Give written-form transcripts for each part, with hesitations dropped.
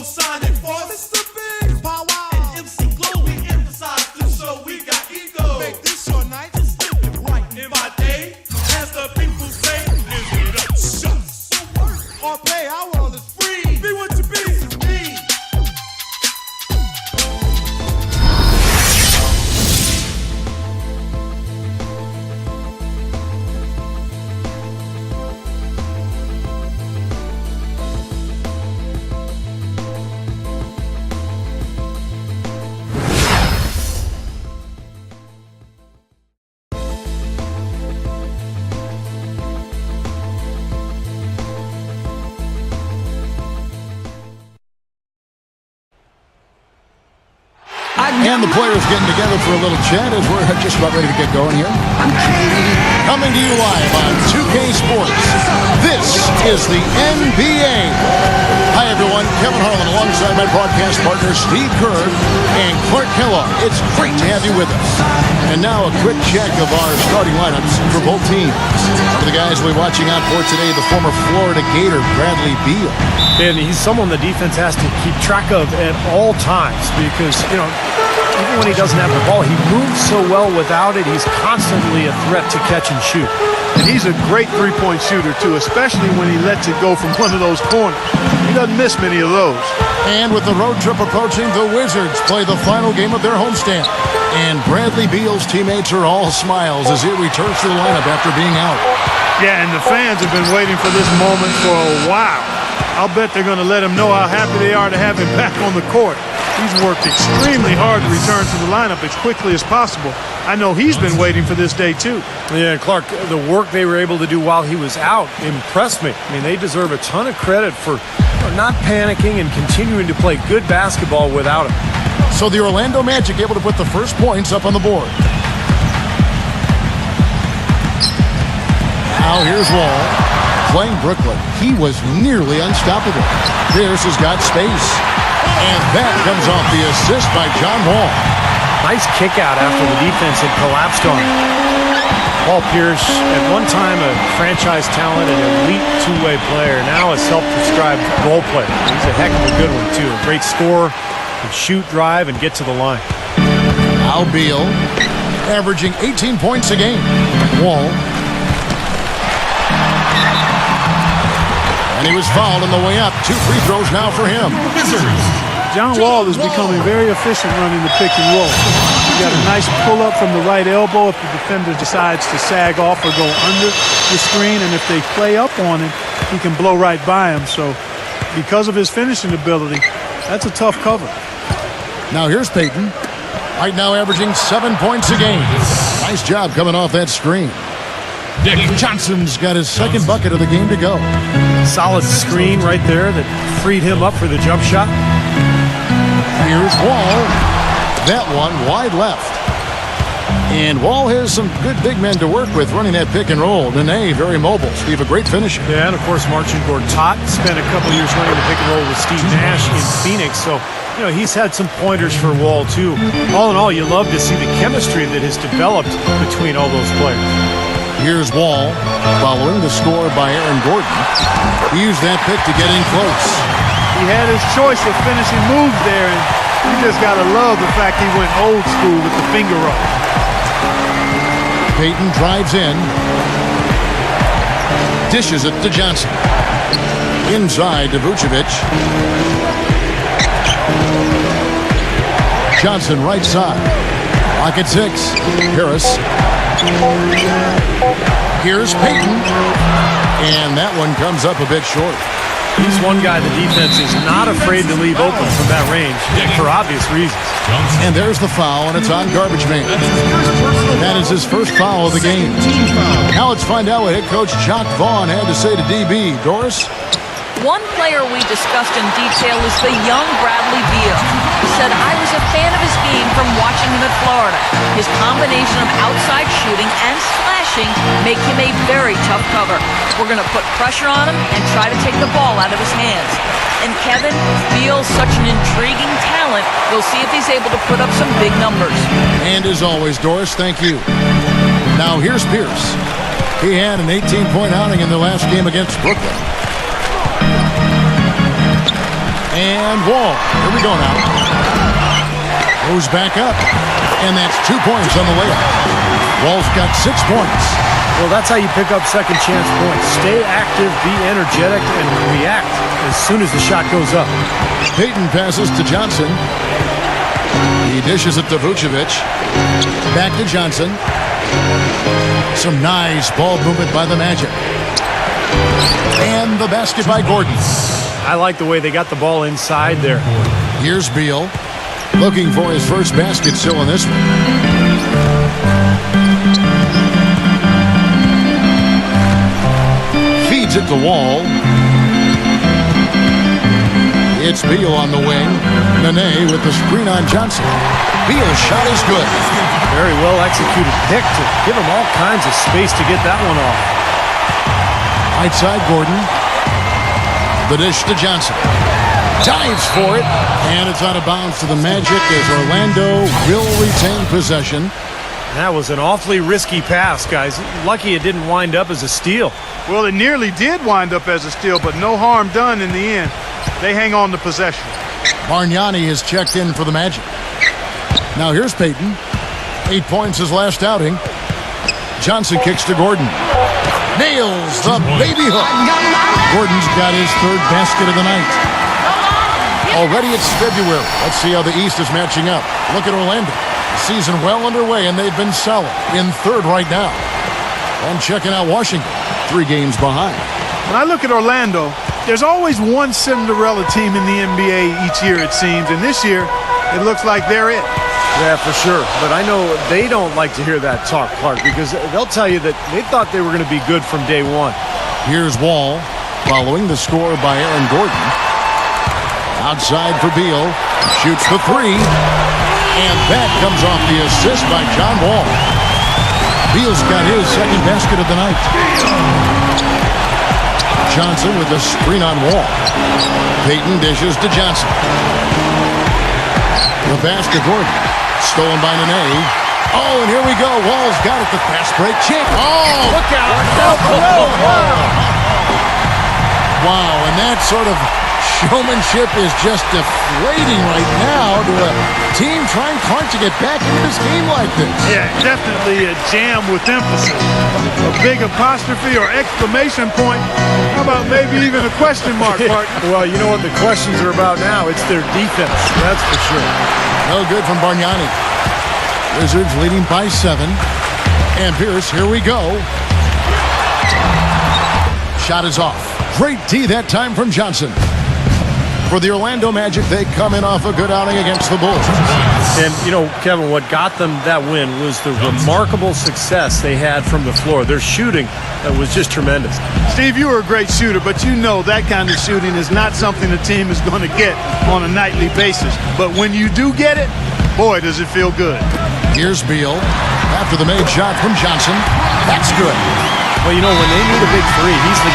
signing for Mr. Big Power and MC Glow. We emphasize this show. We got ego. Make this your night. Just live it right in my day. As the people say, live it up. Shucks. Or play, our world is free. Be what you be. Me. And the players getting together for a little chat as we're just about ready to get going here. Coming to you live on 2K Sports. This is the NBA. Hi, everyone. Kevin Harlan alongside my broadcast partner, Steve Kerr and Clark Kellogg. It's great to have you with us. And now a quick check of our starting lineups for both teams. For the guys we'll be watching out for today, the former Florida Gator, Bradley Beal. And he's someone the defense has to keep track of at all times because, you know, even when he doesn't have the ball, he moves so well without it. He's constantly a threat to catch and shoot. And he's a great three-point shooter, too, especially when he lets it go from one of those corners. He doesn't miss many of those. And with the road trip approaching, the Wizards play the final game of their homestand. And Bradley Beal's teammates are all smiles as he returns to the lineup after being out. Yeah, and the fans have been waiting for this moment for a while. I'll bet they're going to let him know how happy they are to have him back on the court. He's worked extremely hard to return to the lineup as quickly as possible. I know he's been waiting for this day, too. Yeah, Clark, the work they were able to do while he was out impressed me. I mean, they deserve a ton of credit for not panicking and continuing to play good basketball without him. So the Orlando Magic able to put the first points up on the board. Now here's Wall. Playing Brooklyn, he was nearly unstoppable. Pierce has got space. And that comes off the assist by John Wall. Nice kick out after the defense had collapsed on him. Paul Pierce, at one time a franchise talent and elite two-way player, now a self-described role player. He's a heck of a good one, too. A great scorer, can shoot, drive, and get to the line. Now Beal, averaging 18 points a game. Wall. And he was fouled on the way up. 2 free throws now for him. John Wall is becoming very efficient running the pick and roll. You got a nice pull-up from the right elbow if the defender decides to sag off or go under the screen. And if they play up on him, he can blow right by him. So because of his finishing ability, that's a tough cover. Now here's Payton. Right now averaging 7 points a game. Nice job coming off that screen. Johnson's got his second bucket of the game to go. Solid screen right there that freed him up for the jump shot. Here's Wall. That one wide left. And Wall has some good big men to work with running that pick and roll. Nene, very mobile. Steve, a great finisher. Yeah, and of course, Marcin Gortat spent a couple years running the pick and roll with Steve Nash in Phoenix. So, you know, he's had some pointers for Wall, too. All in all, you love to see the chemistry that has developed between all those players. Here's Wall, following the score by Aaron Gordon. He used that pick to get in close. He had his choice of finishing moves there, and you just got to love the fact he went old school with the finger roll. Payton drives in. Dishes it to Johnson. Inside to Vucevic. Johnson right side. Lock at 6. Harris. Here's Payton. And that one comes up a bit short. He's one guy the defense is not afraid to leave open from that range for obvious reasons. And there's the foul, and it's on Garbage Man. That is his first foul of the game. Now let's find out what head coach Chuck Vaughn had to say to DB. Doris? One player we discussed in detail is the young Bradley Beal. He said, I was a fan of his game from watching him at Florida. His combination of outside shooting and slashing make him a very tough cover. We're going to put pressure on him and try to take the ball out of his hands. And Kevin, Beal's such an intriguing talent. We'll see if he's able to put up some big numbers. And as always, Doris, thank you. Now here's Pierce. He had an 18-point outing in the last game against Brooklyn. And Wall. Here we go now. Goes back up. And that's 2 points on the layup. Wall's got 6 points. Well, that's how you pick up second chance points. Stay active, be energetic, and react as soon as the shot goes up. Payton passes to Johnson. He dishes it to Vucevic. Back to Johnson. Some nice ball movement by the Magic. And the basket by Gordon. I like the way they got the ball inside there. Here's Beal. Looking for his first basket still in this one. Feeds it to Wall. It's Beal on the wing. Nene with the screen on Johnson. Beal's shot is good. Very well executed pick to give him all kinds of space to get that one off. Right side Gordon. The dish to Johnson. Dives for it. And it's out of bounds to the Magic as Orlando will retain possession. That was an awfully risky pass, guys. Lucky it didn't wind up as a steal. Well, it nearly did wind up as a steal, but no harm done in the end. They hang on to possession. Bargnani is checked in for the Magic. Now here's Payton. 8 points his last outing. Johnson kicks to Gordon. Nails the baby hook. Gordon's got his third basket of the night. Already it's February. Let's see how the East is matching up. Look at Orlando. Season well underway, and they've been solid. In third right now. And checking out Washington. 3 games behind. When I look at Orlando, there's always one Cinderella team in the NBA each year, it seems. And this year, it looks like they're it. Yeah, for sure. But I know they don't like to hear that talk, Clark, because they'll tell you that they thought they were going to be good from day one. Here's Wall, following the score by Aaron Gordon. Outside for Beal. Shoots the 3. And that comes off the assist by John Wall. Beal's got his second basket of the night. Johnson with the screen on Wall. Payton dishes to Johnson. The pass to Gordon. Stolen by Nene. Oh, and here we go. Wall's got it. The fast break check. Oh! Look out! Wow, and that sort of showmanship is just deflating right now to a team trying hard to get back into this game like this. Yeah, definitely a jam with emphasis. A big apostrophe or exclamation point. How about maybe even a question mark, partner? Well, you know what the questions are about now? It's their defense, that's for sure. No good from Bargnani. Wizards leading by 7. And Pierce, here we go. Shot is off. Great D that time from Johnson. For the Orlando Magic, they come in off a good outing against the Bulls. And, you know, Kevin, what got them that win was the remarkable success they had from the floor. Their shooting was just tremendous. Steve, you were a great shooter, but you know that kind of shooting is not something the team is going to get on a nightly basis. But when you do get it, boy, does it feel good. Here's Beal. After the made shot from Johnson. That's good. Well, you know, when they need a big 3, he's the...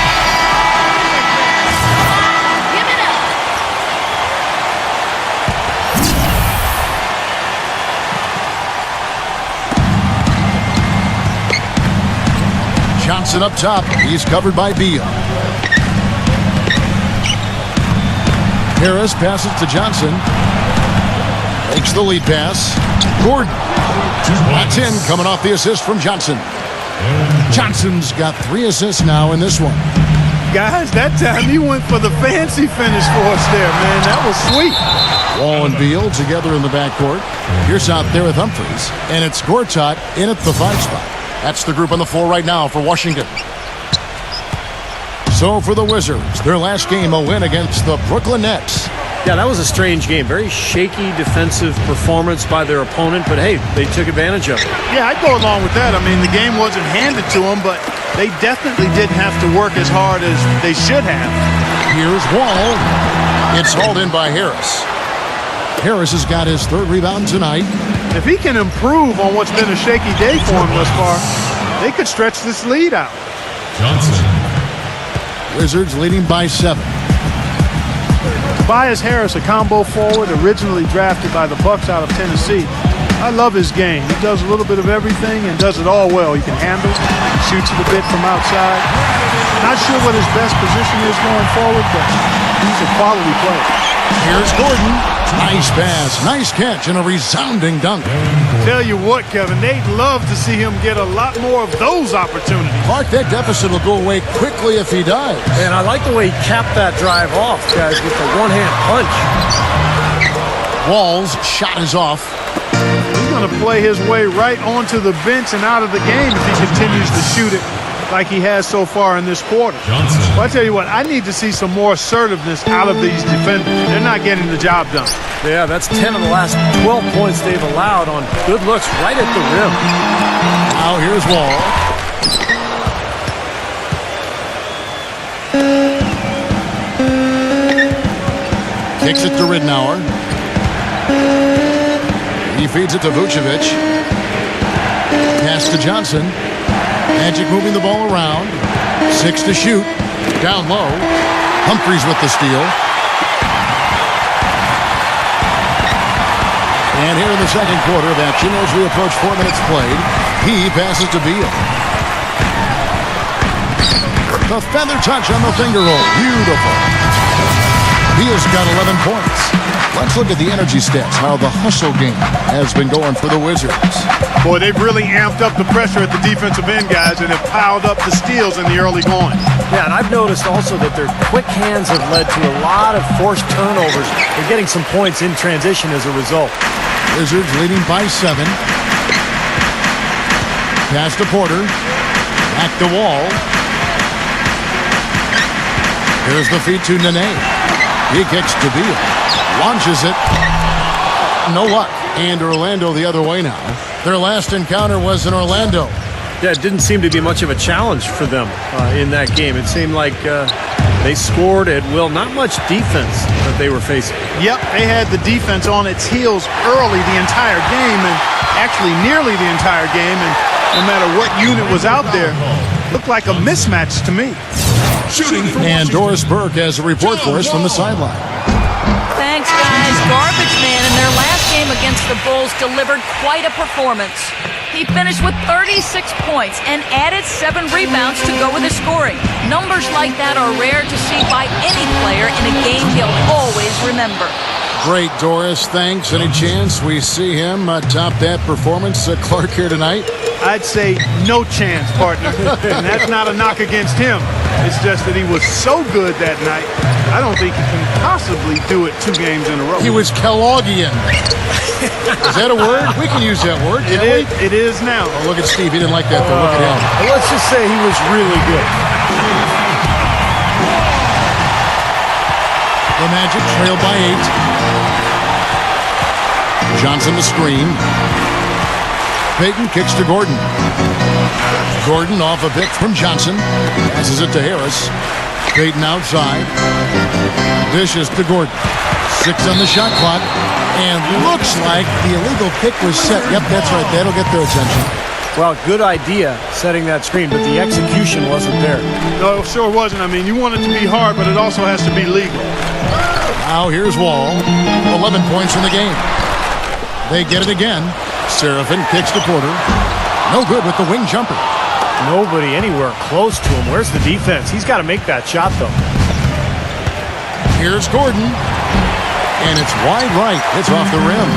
Johnson up top. He's covered by Beal. Harris passes to Johnson. Makes the lead pass. Gordon. That's in, coming off the assist from Johnson. Johnson's got 3 assists now in this one. Guys, that time he went for the fancy finish for us there, man. That was sweet. Wall and Beal together in the backcourt. Here's out there with Humphries. And it's Gortat in at the 5 spot. That's the group on the floor right now for Washington. So for the Wizards, their last game a win against the Brooklyn Nets. Yeah, that was a strange game. Very shaky defensive performance by their opponent, but hey, they took advantage of it. Yeah, I'd go along with that. I mean, the game wasn't handed to them, but they definitely didn't have to work as hard as they should have. Here's Wall. It's hauled in by Harris. Harris has got his 3rd rebound tonight. If he can improve on what's been a shaky day for him thus far, they could stretch this lead out. Johnson. Wizards leading by 7. Tobias Harris, a combo forward, originally drafted by the Bucks out of Tennessee. I love his game. He does a little bit of everything and does it all well. He can handle, shoots it a bit from outside. Not sure what his best position is going forward, but he's a quality player. Here's Gordon. Nice pass, nice catch, and a resounding dunk. Tell you what, Kevin, they'd love to see him get a lot more of those opportunities. Clark, that deficit will go away quickly if he does. And I like the way he capped that drive off, guys, with the one-hand punch. Wall's shot is off. He's going to play his way right onto the bench and out of the game if he continues to shoot it like he has so far in this quarter. Well, I tell you what, I need to see some more assertiveness out of these defenders. They're not getting the job done. Yeah, that's 10 of the last 12 points they've allowed on good looks right at the rim. Now here's Wall. Kicks it to Ridnour. He feeds it to Vucevic. Pass to Johnson. Magic moving the ball around. 6 to shoot. Down low. Humphries with the steal. And here in the second quarter of action, as we approach 4 minutes played, he passes to Beal. The feather touch on the finger roll. Beautiful. Beal's got 11 points. Let's look at the energy stats, how the hustle game has been going for the Wizards. Boy, they've really amped up the pressure at the defensive end, guys, and have piled up the steals in the early going. Yeah, and I've noticed also that their quick hands have led to a lot of forced turnovers. They're getting some points in transition as a result. Wizards leading by 7. Pass to Porter. Back to Wall. Here's the feed to Nene. He kicks to Beal. Launches it. No luck. And Orlando the other way now. Their last encounter was in Orlando. Yeah, it didn't seem to be much of a challenge for them in that game. It seemed like they scored at will. Not much defense that they were facing. Yep, they had the defense on its heels early the entire game, and actually nearly the entire game, and no matter what unit was out there, looked like a mismatch to me. And Doris Burke has a report for us from the sideline. Thanks, guys. Garbage man in their last game against the Bulls delivered quite a performance. He finished with 36 points and added 7 rebounds to go with his scoring. Numbers like that are rare to see by any player in a game he'll always remember. Great, Doris. Thanks. Any chance we see him top that performance, Clark, here tonight? I'd say no chance, partner. And that's not a knock against him. It's just that he was so good that night, I don't think he can possibly do it 2 games in a row. He was Kelloggian. Is that a word? We can use that word, can't we? It is now. Oh, look at Steve. He didn't like that, though. Look at him. Let's just say he was really good. The Magic trail by 8. Johnson the screen. Payton kicks to Gordon. Gordon off a pick from Johnson. Passes it to Harris. Payton outside. Dishes to Gordon. 6 on the shot clock. And looks like the illegal pick was set. Yep, that's right. That'll get their attention. Well, good idea setting that screen, but the execution wasn't there. No, it sure wasn't. I mean, you want it to be hard, but it also has to be legal. Now here's Wall. 11 points in the game. They get it again. Seraphin kicks to Porter. No good with the wing jumper. Nobody anywhere close to him. Where's the defense? He's got to make that shot, though. Here's Gordon. And it's wide right. It's off the rim.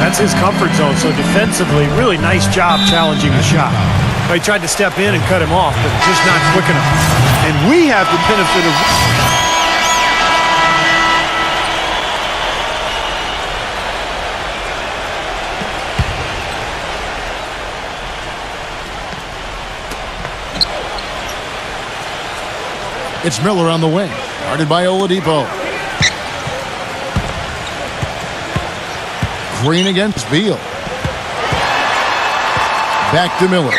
That's his comfort zone. So defensively, really nice job challenging the shot. Well, he tried to step in and cut him off, but just not quick enough. And we have the benefit of... It's Miller on the wing. Guarded by Oladipo. Green against Beal. Back to Miller.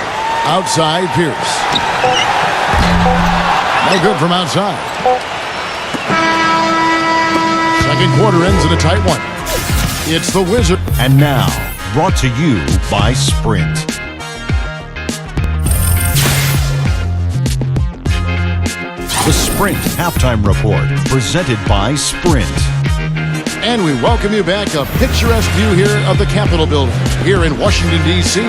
Outside, Pierce. No good from outside. Second quarter ends in a tight one. It's the Wizards. And now, brought to you by Sprint. The Sprint Halftime Report, presented by Sprint. And we welcome you back. A picturesque view here of the Capitol Building here in Washington, D.C.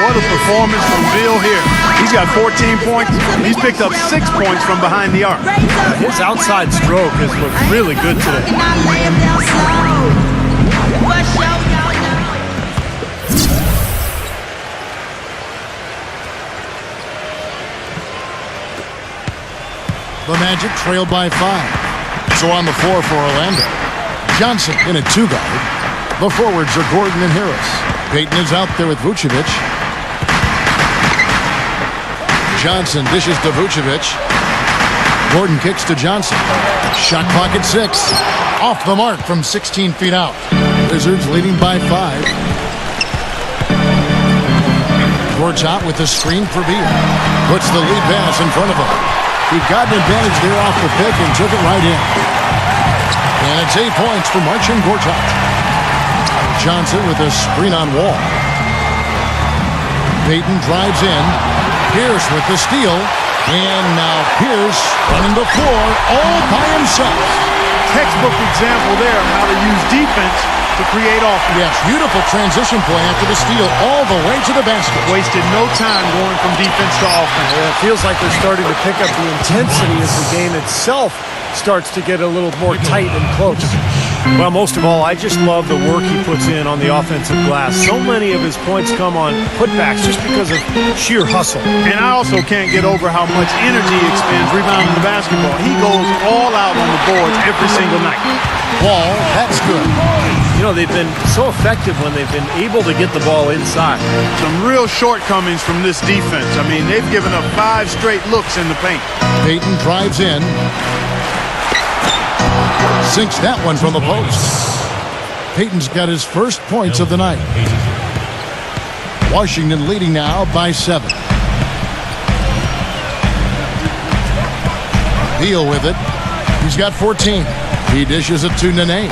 What a performance from Bill here. He's got 14 points. He's picked up 6 points from behind the arc. His outside stroke has looked really good today. The Magic trailed by 5. So on the floor for Orlando. Johnson in a 2-guard. The forwards are Gordon and Harris. Payton is out there with Vucevic. Johnson dishes to Vucevic. Gordon kicks to Johnson. Shot clock at 6. Off the mark from 16 feet out. Wizards leading by 5. Gortat with the screen for Beal. Puts the lead pass in front of him. He got an advantage there off the pick and took it right in. And it's 8 points for Marcin Gortat. Johnson with a screen on Wall. Payton drives in. Pierce with the steal. And now Pierce running the floor all by himself. Textbook example there of how to use defense to create offense. Yes, beautiful transition play after the steal all the way to the basket. Wasted no time going from defense to offense. Yeah, it feels like they're starting to pick up the intensity as the game itself starts to get a little more tight and close. Well, most of all, I just love the work he puts in on the offensive glass. So many of his points come on putbacks just because of sheer hustle. And I also can't get over how much energy he expends rebounding the basketball. He goes all out on the boards every single night. Wall, that's good. You know, they've been so effective when they've been able to get the ball inside. Some real shortcomings from this defense. I mean, they've given up 5 straight looks in the paint. Payton drives in. Sinks that one from the post. Payton's got his first points of the night. Washington leading now by 7. Beal with it. He's got 14. He dishes it to Nene.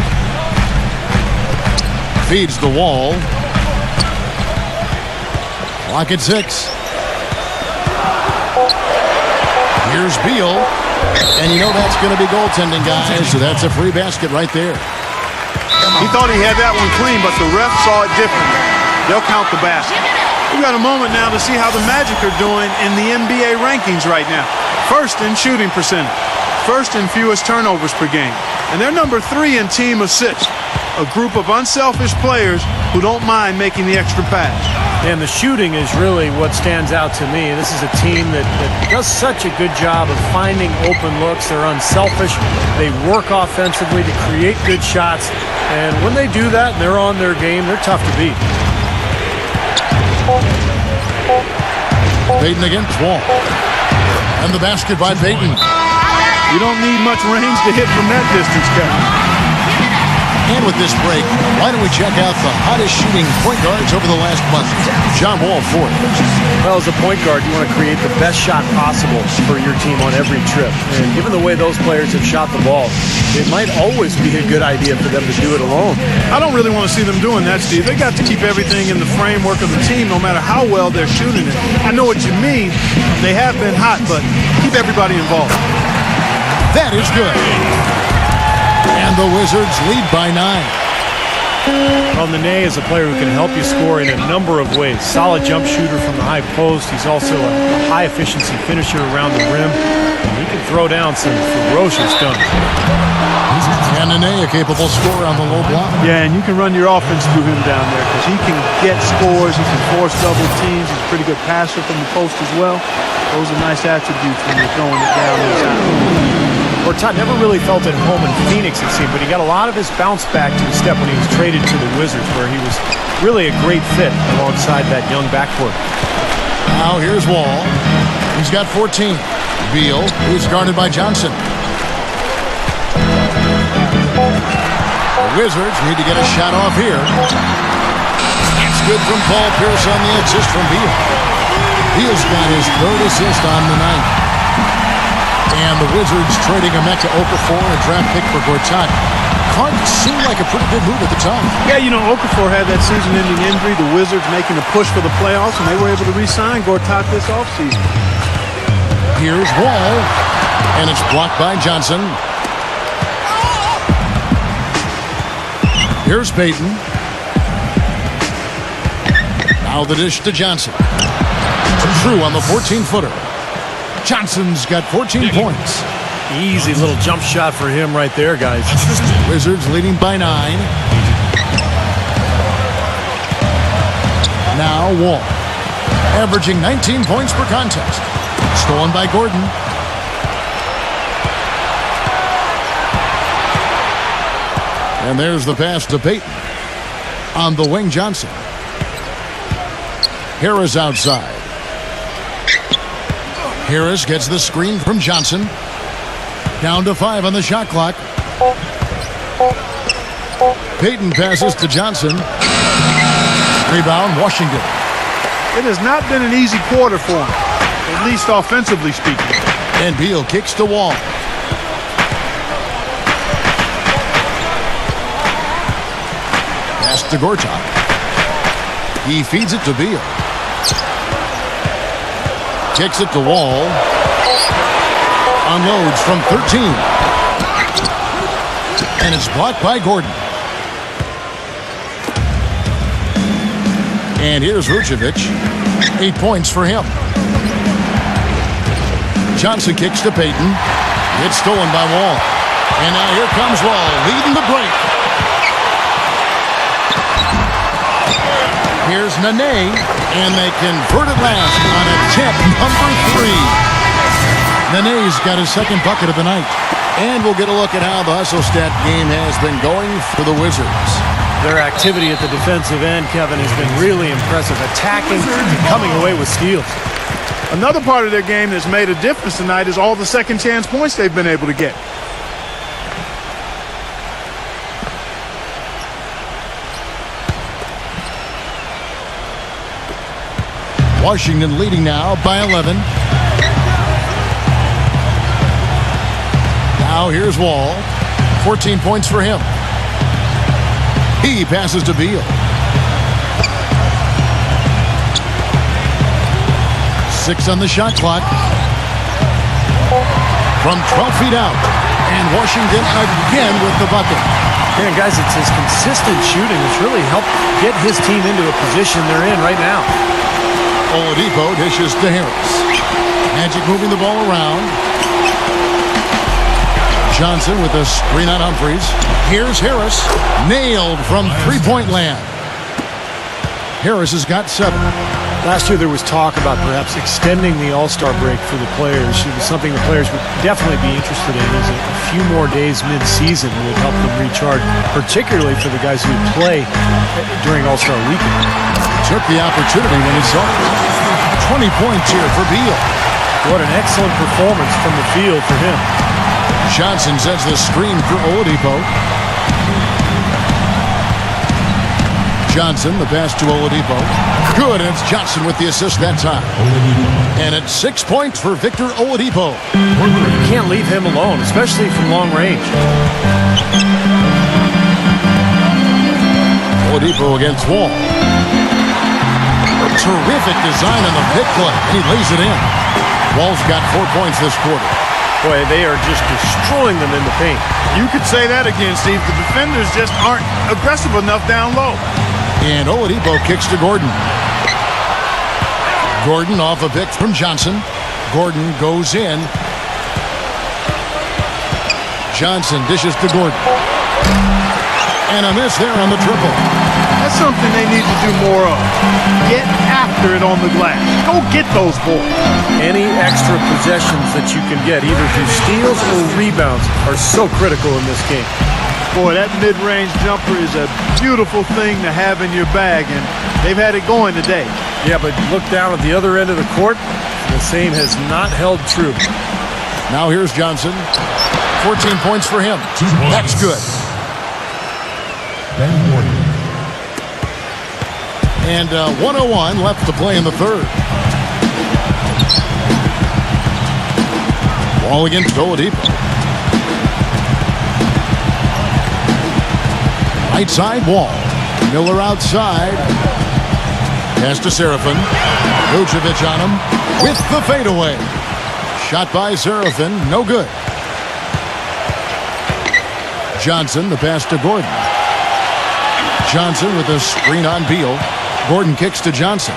Feeds the Wall. Clock at 6. Here's Beal. And you know that's going to be goaltending, guys, so that's a free basket right there. He thought he had that one clean, but the ref saw it differently. They'll count the basket. We've got a moment now to see how the Magic are doing in the NBA rankings right now. First in shooting percentage. First in fewest turnovers per game. And they're number 3 in team assists. A group of unselfish players who don't mind making the extra pass. And the shooting is really what stands out to me. This is a team that does such a good job of finding open looks. They're unselfish. They work offensively to create good shots. And when they do that and they're on their game, they're tough to beat. Payton against Wall. And the basket by Payton. You don't need much range to hit from that distance, Kevin. And with this break, why don't we check out the hottest shooting point guards over the last month? John Wall fourth. Well, as a point guard, you want to create the best shot possible for your team on every trip. And given the way those players have shot the ball, it might always be a good idea for them to do it alone. I don't really want to see them doing that, Steve. They got to keep everything in the framework of the team no matter how well they're shooting it. I know what you mean. They have been hot, but keep everybody involved. That is good. And the Wizards lead by 9. Well, Nene is a player who can help you score in a number of ways. Solid jump shooter from the high post. He's also a high-efficiency finisher around the rim. And he can throw down some ferocious dunks. And Nene, a capable scorer on the low block. Yeah, and you can run your offense through him down there because he can get scores. He can force double teams. He's a pretty good passer from the post as well. Those are nice attributes when you're throwing it down inside. Gortat never really felt at home in Phoenix, it seemed, but he got a lot of his bounce back to his step when he was traded to the Wizards, where he was really a great fit alongside that young backcourt. Now here's Wall. He's got 14. Beal, who's guarded by Johnson. The Wizards need to get a shot off here. It's good from Paul Pierce on the assist from Beal. Beal's got his 3rd assist on the night. And the Wizards trading a Mecca Okafor, a draft pick for Gortat. Card seemed like a pretty good move at the time. Yeah, you know, Okafor had that season-ending injury. The Wizards making a push for the playoffs, and they were able to re-sign Gortat this offseason. Here's Wall, and it's blocked by Johnson. Here's Payton. Now the dish to Johnson. True on the 14-footer. Johnson's got 14 points. Easy little jump shot for him right there, guys. Wizards leading by 9. Now Wall. Averaging 19 points per contest. Stolen by Gordon. And there's the pass to Payton. On the wing, Johnson. Harris outside. Harris gets the screen from Johnson. Down to 5 on the shot clock. Payton passes to Johnson. Rebound, Washington. It has not been an easy quarter for him, at least offensively speaking. And Beal kicks to Wall. Pass to Gortat. He feeds it to Beal. Kicks it to Wall. Unloads from 13. And it's blocked by Gordon. And here's Vucevic. 8 points for him. Johnson kicks to Payton. It's stolen by Wall. And now here comes Wall, leading the break. Here's Nene, and they convert it last on attempt number 3. Nene's got his second bucket of the night. And we'll get a look at how the hustle stat game has been going for the Wizards. Their activity at the defensive end, Kevin, has been really impressive. Attacking and coming away with steals. Another part of their game that's made a difference tonight is all the second chance points they've been able to get. Washington leading now by 11. Now here's Wall. 14 points for him. He passes to Beal. 6 on the shot clock. From 12 feet out. And Washington again with the bucket. Man, guys, it's his consistent shooting that's really helped get his team into a position they're in right now. Oladipo dishes to Harris. Magic moving the ball around. Johnson with a screen on Humphries. Here's Harris. Nailed from three-point land. Harris has got 7. Last year there was talk about perhaps extending the All-Star break for the players. It was something the players would definitely be interested in, as a few more days mid-season would help them recharge, particularly for the guys who play during All-Star weekend. Took the opportunity when he saw it. 20 points here for Beal. What an excellent performance from the field for him. Johnson sets the screen for Oladipo. Johnson, the pass to Oladipo. Good, and it's Johnson with the assist that time. And it's 6 points for Victor Oladipo. You can't leave him alone, especially from long range. Oladipo against Wall. Terrific design on the pick play. He lays it in. Wall's got 4 points this quarter. Boy, they are just destroying them in the paint. You could say that again, Steve. The defenders just aren't aggressive enough down low. And Oladipo kicks to Gordon. Gordon off a pick from Johnson. Gordon goes in. Johnson dishes to Gordon. And a miss there on the triple. That's something they need to do more of. Get after it on the glass. Go get those balls. Any extra possessions that you can get, either through steals or rebounds, are so critical in this game. Boy, that mid-range jumper is a beautiful thing to have in your bag, and they've had it going today. Yeah, but look down at the other end of the court. The same has not held true. Now here's Johnson. 14 points for him. That's good. And 1:01 left to play in the third. Wall against Oladipo. Right side, Wall. Miller outside. Pass to Seraphin. Vucevic on him with the fadeaway. Shot by Seraphin, no good. Johnson, the pass to Gordon. Johnson with a screen on Beal. Gordon kicks to Johnson.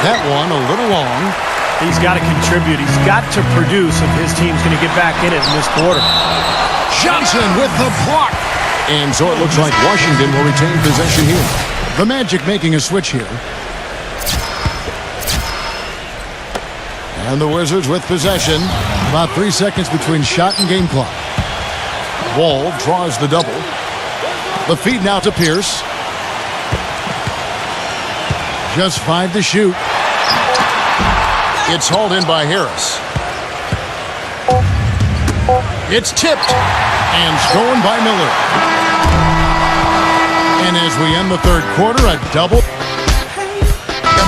That one a little long. He's got to contribute. He's got to produce if his team's going to get back in it in this quarter. Johnson with the block. And so it looks like Washington will retain possession here. The Magic making a switch here. And the Wizards with possession. About 3 seconds between shot and game clock. Wall draws the double. The feed now to Pierce. Just 5 to shoot. It's hauled in by Harris. It's tipped and stolen by Miller. And as we end the third quarter, a double.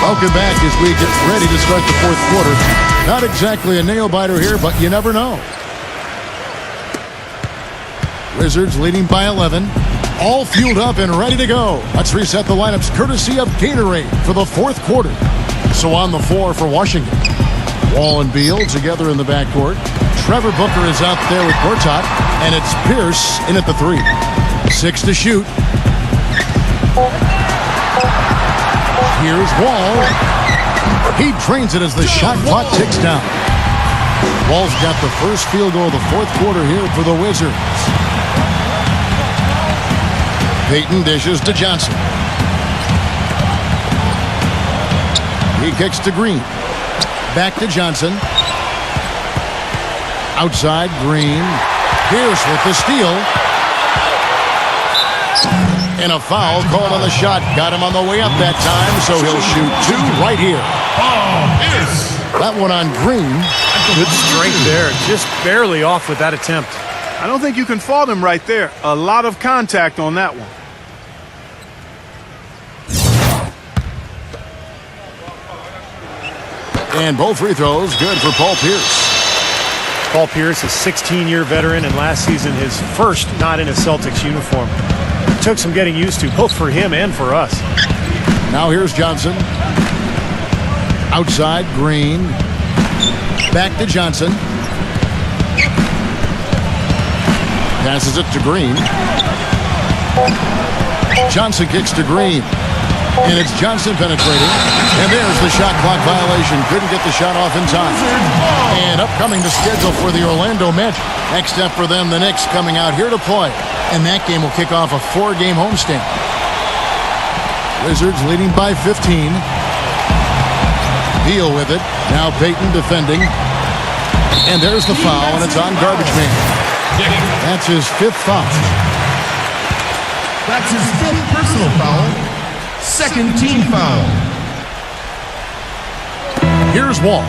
Welcome back as we get ready to start the fourth quarter. Not exactly a nail-biter here, but you never know. Wizards leading by 11. All fueled up and ready to go. Let's reset the lineups courtesy of Gatorade for the fourth quarter. So on the floor for Washington. Wall and Beal together in the backcourt. Trevor Booker is out there with Gortat, and it's Pierce in at the 3. 6 to shoot. Here's Wall. He drains it as the shot clock ticks down. Wall's got the first field goal of the fourth quarter here for the Wizards. Payton dishes to Johnson. He kicks to Green. Back to Johnson. Outside, Green. Pierce with the steal. And a foul called on the shot. Got him on the way up that time, so he'll shoot 2 right here. That one on Green. Good strength there. Just barely off with that attempt. I don't think you can fault him right there. A lot of contact on that one. And both free throws good for Paul Pierce. Paul Pierce, a 16-year veteran, and last season his first not in a Celtics uniform. It took some getting used to, both for him and for us. Now here's Johnson. Outside, Green. Back to Johnson. Passes it to Green. Johnson kicks to Green. And it's Johnson penetrating. And there's the shot clock violation. Couldn't get the shot off in time. And upcoming to schedule for the Orlando Magic. Next step for them, the Knicks coming out here to play. And that game will kick off a 4-game homestand. Wizards leading by 15. Beal with it. Now Payton defending. And there's the foul, and it's on Garbage Man. That's his 5th foul. That's his 5th personal foul. 2nd team foul. Here's Wall.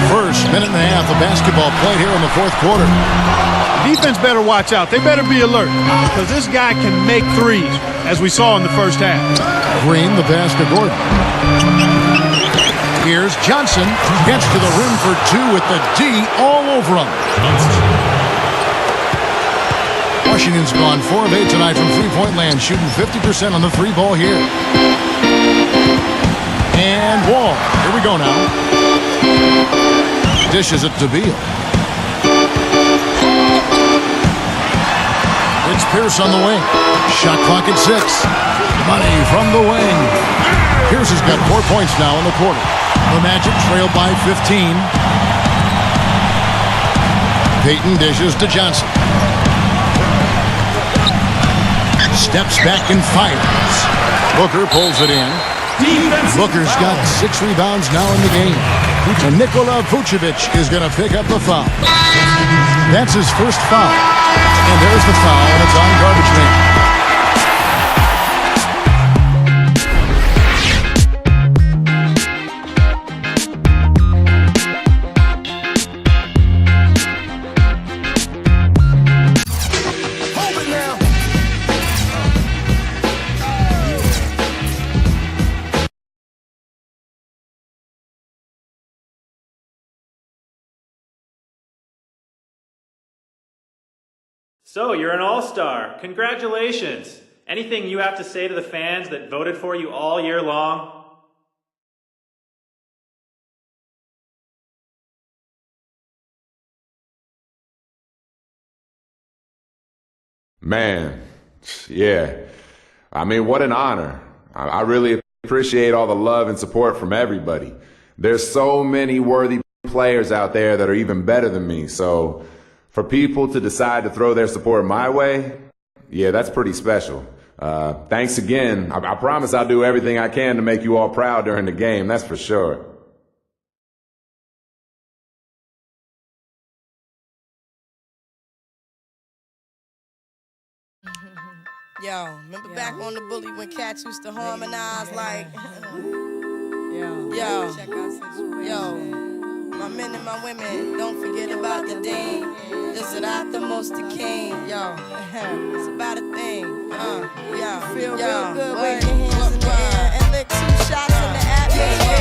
First minute and a half of basketball played here in the fourth quarter. Defense better watch out. They better be alert because this guy can make threes, as we saw in the first half. Green, the pass to Gordon. Here's Johnson. Gets to the rim for 2 with the D all over him. Washington's gone 4 of 8 tonight from three-point land, shooting 50% on the 3-ball here. And Wall. Here we go now. Dishes it to Beal. It's Pierce on the wing. Shot clock at 6. Money from the wing. Pierce has got 4 points now in the quarter. The Magic trail by 15. Payton dishes to Johnson. Steps back and fires. Booker pulls it in. Booker's got 6 rebounds now in the game. And Nikola Vucevic is going to pick up the foul. That's his first foul. And there's the foul, and it's on Garbage Man. So, you're an all-star. Congratulations. Anything you have to say to the fans that voted for you all year long? Man, yeah. I mean, what an honor. I really appreciate all the love and support from everybody. There's so many worthy players out there that are even better than me. So for people to decide to throw their support my way, yeah, that's pretty special. Thanks again. I promise I'll do everything I can to make you all proud during the game. That's for sure. Yo, remember back on the bully when cats used to harmonize like, yo, my men and my women, don't forget about the dean. This is not the most the king, yo. It's about a thing, yo. Feel real good, wave your hands in the air and lick 2 shots in the atmosphere.